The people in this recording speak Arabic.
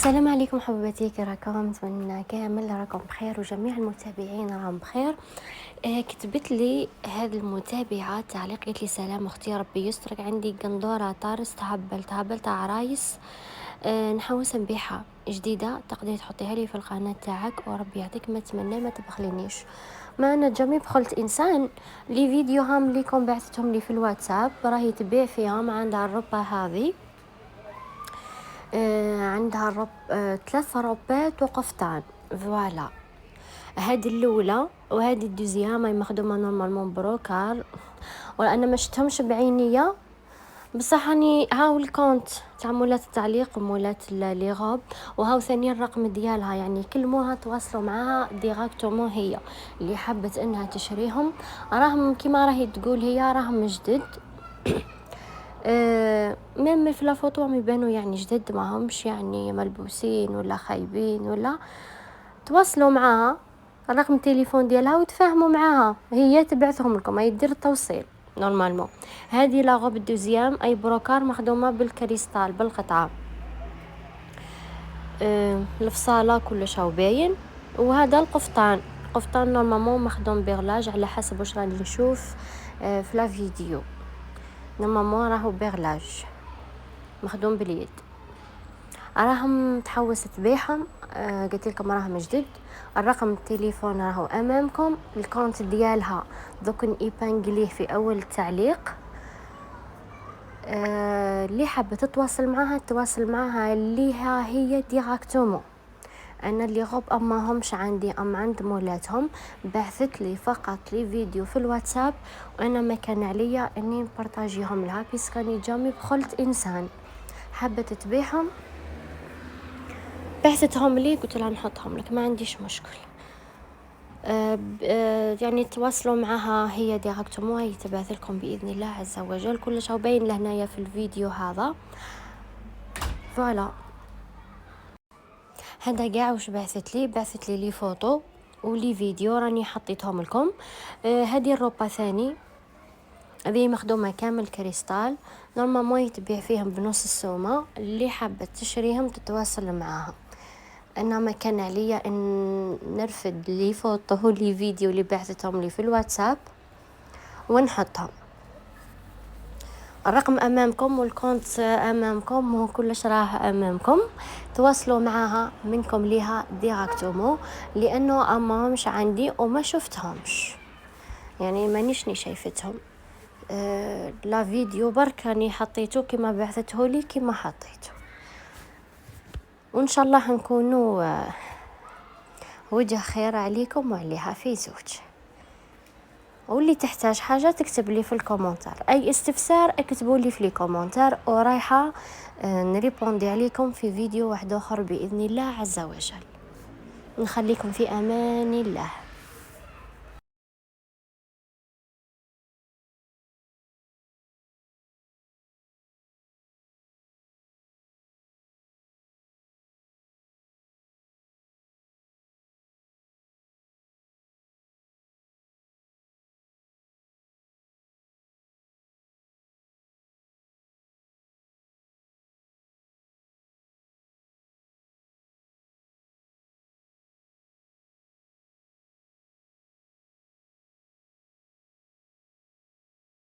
السلام عليكم حبيباتي، كي راكم؟ نتمنى كامل راكم بخير وجميع المتابعين راهم بخير. كتبت لي هذه المتابعه تعليق، قالت لي سلام اختي ربي يسترك، عندي قندوره طارس تهبل تاع رايس، نحوس نبيعها جديده، تقدري تحطيها لي في القناه تاعك وربي يعطيك ما تمنى ما تبخلينيش. ما انا جميع بخلت انسان لي فيديوهم ليكم بعثتهم لي في الواتساب راهي تبيع فيهم، عندها الربه هذه، عندها رب 3 ربات وقفطان. فوالا هذه الاولى وهذه الدوزيام هي مخدومه نورمالمون بروكار، وانا ما شفتهمش بعينيا، بصح راني هاو الكونت تاع مولات التعليق ومولات لي غوب، وهاو ثاني الرقم ديالها، يعني كلموها تواصلوا معها ديراكتومون، هي اللي حبت انها تشريهم راهم كيما راهي تقول هي راهم جدد. ميم في الفوطو يبانوا يعني جدد، ما همش يعني ملبوسين ولا خايبين، ولا تواصلوا معاها رقم التليفون ديالها وتفاهموا معاها، هي تبعثهم لكم، هي دير التوصيل نورمالمون. هذه لا غوب دوزيام اي بروكار مخدومه بالكريستال بالقطعه، الفصاله كلش هاو باين. وهذا القفطان نورمالمون مخدوم بغلاج على حسب واش راني نشوف في لا فيديو، نورمالمون راهو بغلاج مخدوم باليد. راهم تحوس تبيعهم، قلت لكم راهم جدد. الرقم التليفون راهو امامكم، الكونت ديالها دوك ايبانجليه في اول التعليق. اللي حابه تتواصل معها تواصل معها، اللي هي ديراكتومون. انا اللي غوب اما همش عندي، ام عند مولاتهم، بعثت لي فقط لي فيديو في الواتساب، وانا ما كان عليا اني نبارطاجيهم لها بيسكاني جامي بخلت انسان حابه تبيعهم، بعثتهم لي قلت لها نحطهم لك ما عنديش مشكل. يعني تواصلوا معها هي ديراكتومون، هي تبعث لكم باذن الله عز وجل، كلش هو باين لهنايا في الفيديو هذا. فوالا هذا كاع واش بعثت لي فوطو ولي فيديو راني حطيتهم لكم. هذه الروبه ثاني، هذه مخدومه كامل كريستال، نورمالمون يتبيع فيهم بنص السومه، اللي حابه تشريهم تتواصل معاها. انا ما كان عليا ان نرفد لي فوطو لي فيديو اللي بعثتهم لي في الواتساب ونحطهم. الرقم امامكم والكونت امامكم وكلش راه امامكم، تواصلوا معها منكم ليها ديراكتومون، لانه اما مش عندي وما شفتهمش، يعني مانيش شايفتهم. لا فيديو برك راني حطيته كما بعثته لي كما حطيته، وان شاء الله نكونوا وجه خير عليكم وعليها في زوج. واللي تحتاج حاجه تكتب لي في الكومنتار، اي استفسار اكتبوا لي في لي كومنتار، ورايحه نريبوندي عليكم في فيديو واحد اخر باذن الله عز وجل. نخليكم في امان الله.